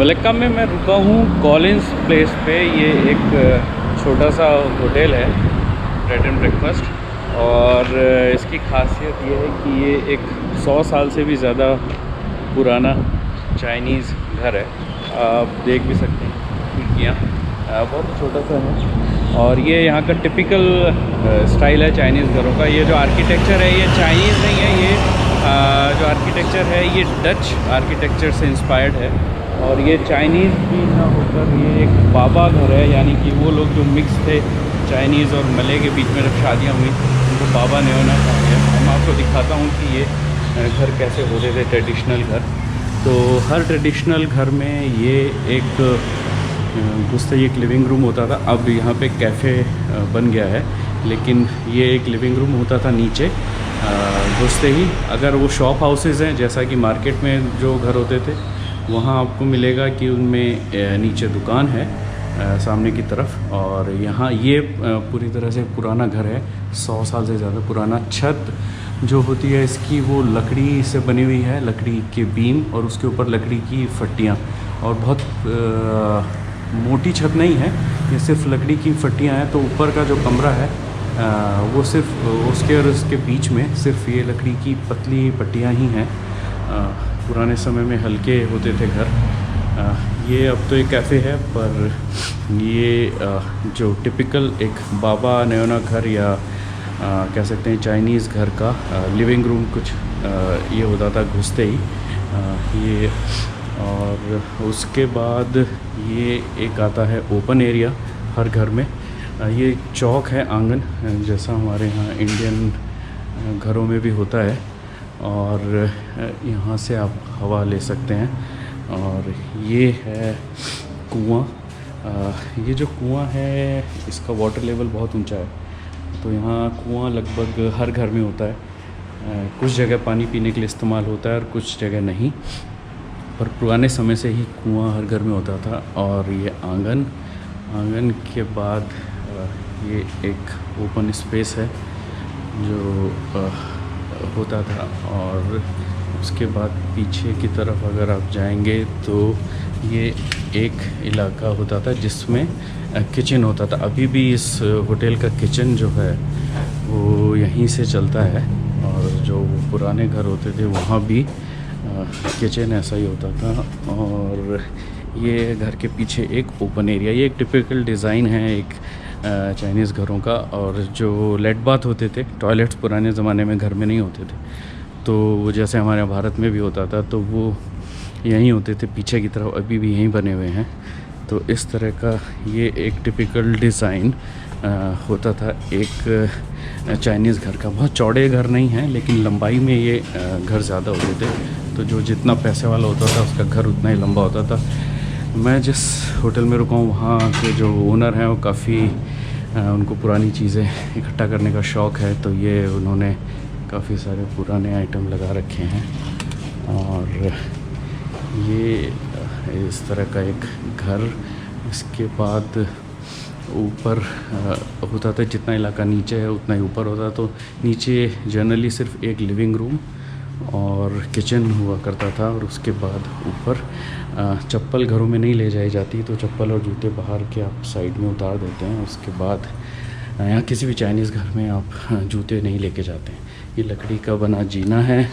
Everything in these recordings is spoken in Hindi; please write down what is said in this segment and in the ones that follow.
मलक्का में मैं रुका हूँ कॉलिंस प्लेस पे। ये एक छोटा सा होटल है, ब्रेड एंड ब्रेकफास्ट। और इसकी खासियत ये है कि ये एक 100 साल से भी ज़्यादा पुराना चाइनीज़ घर है। आप देख भी सकते हैं खिड़कियाँ, बहुत छोटा सा है। और ये यहाँ का टिपिकल स्टाइल है चाइनीज़ घरों का। ये जो आर्किटेक्चर है ये चाइनीज़ नहीं है, ये जो आर्किटेक्चर है ये डच आर्किटेक्चर से इंस्पायर्ड है। और ये चाइनीज़ भी ना होकर ये एक बाबा घर है, यानी कि वो लोग जो मिक्स थे चाइनीज़ और मले के बीच में जब शादियाँ हुई उनको बाबा नेओना कहा गया। मैं आपको दिखाता हूँ कि ये घर कैसे होते थे, ट्रेडिशनल घर। तो हर ट्रेडिशनल घर में ये एक घुसते एक लिविंग रूम होता था। अब यहाँ पे कैफ़े बन गया है, लेकिन ये एक लिविंग रूम होता था नीचे घुसते ही। अगर वो शॉप हाउसेज़ हैं जैसा कि मार्केट में जो घर होते थे, वहाँ आपको मिलेगा कि उनमें नीचे दुकान है सामने की तरफ। और यहाँ ये पूरी तरह से पुराना घर है, 100 साल से ज़्यादा पुराना। छत जो होती है इसकी वो लकड़ी से बनी हुई है, लकड़ी के बीम और उसके ऊपर लकड़ी की फट्टियाँ। और बहुत मोटी छत नहीं है, ये सिर्फ लकड़ी की फट्टियाँ हैं। तो ऊपर का जो कमरा है वो सिर्फ उसके और उसके बीच में सिर्फ ये लकड़ी की पतली पट्टियाँ ही हैं। पुराने समय में हल्के होते थे घर। ये अब तो एक कैफ़े है, पर ये जो टिपिकल एक बाबा नेओना घर या कह सकते हैं चाइनीज़ घर का लिविंग रूम कुछ ये होता था घुसते ही ये। और उसके बाद ये एक आता है ओपन एरिया हर घर में। ये एक चौक है, आंगन, जैसा हमारे यहाँ इंडियन घरों में भी होता है। और यहाँ से आप हवा ले सकते हैं। और ये है कुआँ। ये जो कुआँ है इसका वाटर लेवल बहुत ऊंचा है, तो यहाँ कुआँ लगभग हर घर में होता है। कुछ जगह पानी पीने के लिए इस्तेमाल होता है और कुछ जगह नहीं, पर पुराने समय से ही कुआँ हर घर में होता था। और ये आंगन के बाद ये एक ओपन स्पेस है जो होता था। और उसके बाद पीछे की तरफ अगर आप जाएंगे तो ये एक इलाका होता था जिसमें किचन होता था। अभी भी इस होटल का किचन जो है वो यहीं से चलता है। और जो पुराने घर होते थे वहाँ भी किचन ऐसा ही होता था। और ये घर के पीछे एक ओपन एरिया, ये एक टिपिकल डिज़ाइन है एक चाइनीज़ घरों का। और जो लेट बाथ होते थे, टॉयलेट्स पुराने ज़माने में घर में नहीं होते थे, तो जैसे हमारे भारत में भी होता था, तो वो यहीं होते थे पीछे की तरफ, अभी भी यहीं बने हुए हैं। तो इस तरह का ये एक टिपिकल डिज़ाइन होता था एक चाइनीज़ घर का। बहुत चौड़े घर नहीं हैं, लेकिन लंबाई में ये घर ज़्यादा होते थे। तो जो जितना पैसे वाला होता था उसका घर उतना ही लंबा होता था। मैं जिस होटल में रुका हूँ वहाँ के जो ओनर हैं वो काफ़ी उनको पुरानी चीज़ें इकट्ठा करने का शौक़ है, तो ये उन्होंने काफ़ी सारे पुराने आइटम लगा रखे हैं। और ये इस तरह का एक घर। इसके बाद ऊपर होता था, जितना इलाका नीचे है उतना ही ऊपर होता। तो नीचे जनरली सिर्फ एक लिविंग रूम और किचन हुआ करता था। और उसके बाद ऊपर चप्पल घरों में नहीं ले जाई जाती, तो चप्पल और जूते बाहर के आप साइड में उतार देते हैं। उसके बाद यहाँ किसी भी चाइनीज़ घर में आप जूते नहीं लेके जाते हैं। ये लकड़ी का बना जीना है,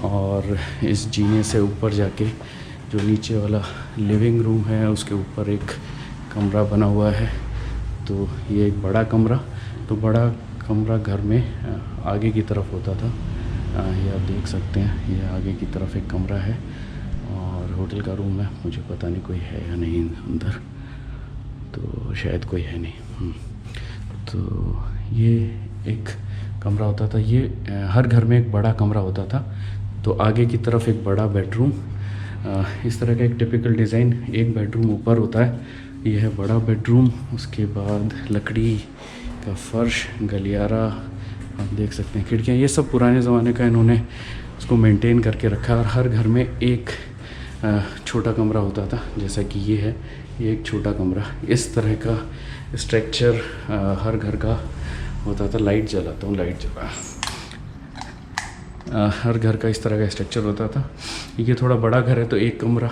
और इस जीने से ऊपर जाके जो नीचे वाला लिविंग रूम है उसके ऊपर एक कमरा बना हुआ है। तो ये एक बड़ा कमरा, तो बड़ा कमरा घर में आगे की तरफ होता था। ये आप देख सकते हैं, ये आगे की तरफ एक कमरा है। और होटल का रूम है, मुझे पता नहीं कोई है या नहीं अंदर, तो शायद कोई है नहीं। तो ये एक कमरा होता था। ये हर घर में एक बड़ा कमरा होता था। तो आगे की तरफ एक बड़ा बेडरूम, इस तरह का एक टिपिकल डिज़ाइन। एक बेडरूम ऊपर होता है, ये है बड़ा बेडरूम। उसके बाद लकड़ी का फर्श, गलियारा आप देख सकते हैं, खिड़कियाँ, ये सब पुराने ज़माने का इन्होंने उसको मेंटेन करके रखा। और हर घर में एक छोटा कमरा होता था, जैसा कि ये है, ये एक छोटा कमरा। इस तरह का स्ट्रक्चर हर घर का होता था। लाइट जलाता हूँ, लाइट जला। हर घर का इस तरह का स्ट्रक्चर होता था। ये थोड़ा बड़ा घर है तो एक कमरा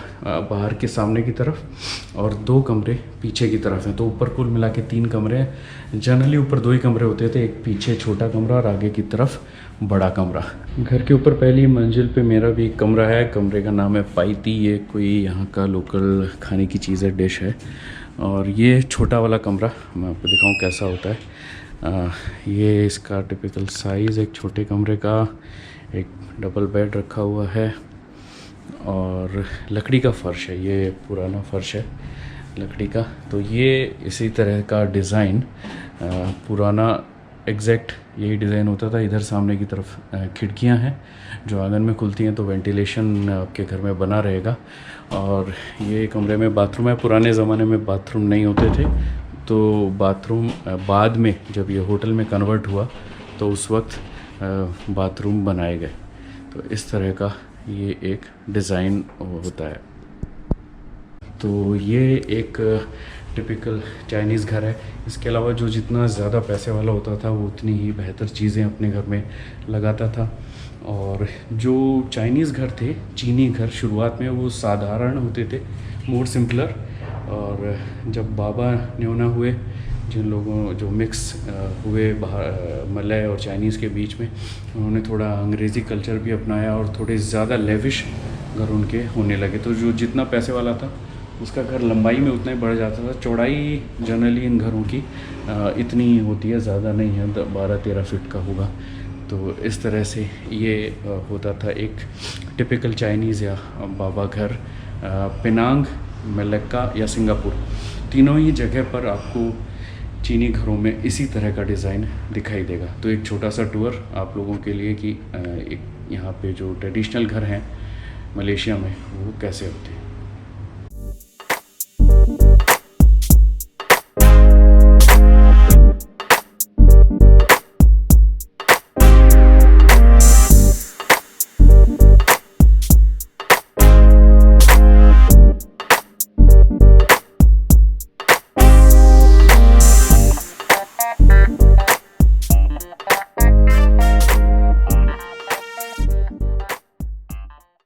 बाहर के सामने की तरफ और 2 कमरे पीछे की तरफ हैं, तो ऊपर कुल मिला के 3 कमरे हैं। जनरली ऊपर 2 ही कमरे होते थे, एक पीछे छोटा कमरा और आगे की तरफ बड़ा कमरा। घर के ऊपर पहली मंजिल पे मेरा भी एक कमरा है। कमरे का नाम है पाइती, ये कोई यहाँ का लोकल खाने की चीज़ है, डिश है। और ये छोटा वाला कमरा मैं आपको दिखाऊँ कैसा होता है। ये इसका टिपिकल साइज़ एक छोटे कमरे का, एक डबल बेड रखा हुआ है और लकड़ी का फ़र्श है, ये पुराना फ़र्श है लकड़ी का। तो ये इसी तरह का डिज़ाइन पुराना एग्जैक्ट यही डिज़ाइन होता था। इधर सामने की तरफ खिड़कियां हैं जो आंगन में खुलती हैं, तो वेंटिलेशन आपके घर में बना रहेगा। और ये कमरे में बाथरूम है। पुराने ज़माने में बाथरूम नहीं होते थे, तो बाथरूम बाद में जब ये होटल में कन्वर्ट हुआ तो उस वक्त बाथरूम बनाए गए। तो इस तरह का ये एक डिज़ाइन होता है। तो ये एक टिपिकल चाइनीज़ घर है। इसके अलावा जो जितना ज़्यादा पैसे वाला होता था वो उतनी ही बेहतर चीज़ें अपने घर में लगाता था। और जो चाइनीज़ घर थे, चीनी घर, शुरुआत में वो साधारण होते थे, मोर सिंपलर। और जब बाबा न्योना हुए, जिन लोगों जो मिक्स हुए बाहर मलय और चाइनीज़ के बीच में, उन्होंने थोड़ा अंग्रेज़ी कल्चर भी अपनाया और थोड़े ज़्यादा लेविश घर उनके होने लगे। तो जो जितना पैसे वाला था उसका घर लंबाई में उतना ही बढ़ जाता था। चौड़ाई जनरली इन घरों की इतनी होती है, ज़्यादा नहीं है, 12-13 फीट का होगा। तो इस तरह से ये होता था एक टिपिकल चाइनीज़ या बाबा घर। पेनांग, मलक्का या सिंगापुर, तीनों ही जगह पर आपको चीनी घरों में इसी तरह का डिज़ाइन दिखाई देगा। तो एक छोटा सा टूर आप लोगों के लिए कि एक यहाँ पे जो ट्रेडिशनल घर हैं मलेशिया में वो कैसे होते हैं।